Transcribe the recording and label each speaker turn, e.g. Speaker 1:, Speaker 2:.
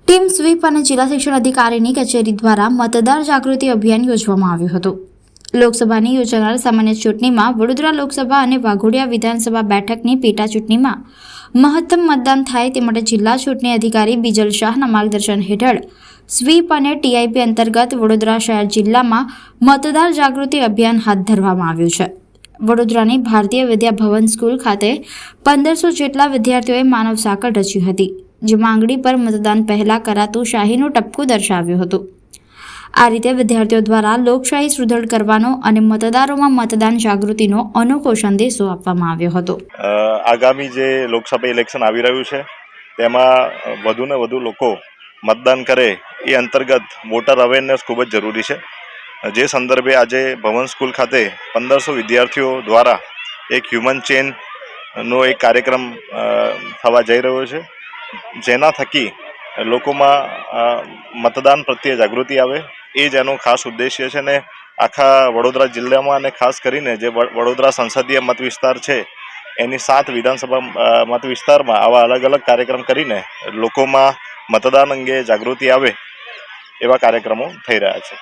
Speaker 1: Team sweep અને જિલ્લા શિક્ષણ અધિકારીની કચેરી દ્વારા મતદાર જાગૃતિ અભિયાન યોજવામાં આવ્યું હતું. લોકસભાની યોજાનાર સામાન્ય ચૂંટણીમાં વડોદરા લોકસભા અને વાઘોડિયા વિધાનસભા બેઠકની પેટા ચૂંટણીમાં મહત્તમ મતદાન થાય તે માટે જિલ્લા ચૂંટણી અધિકારી બીજલ શાહના માર્ગદર્શન હેઠળ સ્વીપ અને ટીઆઈપી અંતર્ગત વડોદરા શહેર જિલ્લામાં મતદાર જાગૃતિ અભિયાન હાથ ધરવામાં આવ્યું છે. વડોદરાની ભારતીય વિદ્યા ભવન સ્કૂલ ખાતે 1500 જેટલા વિદ્યાર્થીઓએ માનવ સાંકળ રચી હતી, જેમાં આંગળી પર મતદાન પહેલા કરાતું શાહીનું ટપકું દર્શાવ્યું હતું. આ રીતે વિદ્યાર્થીઓ દ્વારા લોકશાહી સુદૃઢ કરવાનો અને મતદારોમાં મતદાન જાગૃતિનો અનોખો સંદેશો આપવામાં આવ્યો હતો.
Speaker 2: આગામી જે લોકસભા ઇલેક્શન આવી રહ્યું છે તેમાં વધુને વધુ લોકો મતદાન કરે એ અંતર્ગત વોટર અવેરનેસ ખૂબ જ જરૂરી છે. જે સંદર્ભે આજે ભવન સ્કૂલ ખાતે 1500 વિદ્યાર્થીઓ દ્વારા એક હ્યુમન ચેનનો એક કાર્યક્રમ થવા જઈ રહ્યો છે, જેના થકી લોકોમાં મતદાન પ્રત્યે જાગૃતિ આવે એ જ એનો ખાસ ઉદ્દેશ્ય છે. ને આખા વડોદરા જિલ્લામાં અને ખાસ કરીને જે વડોદરા સંસદીય મત વિસ્તાર છે એની 7 વિધાનસભા મત વિસ્તારમાં આવા અલગ અલગ કાર્યક્રમ કરીને લોકોમાં મતદાન અંગે જાગૃતિ આવે એવા કાર્યક્રમો થઈ રહ્યા છે.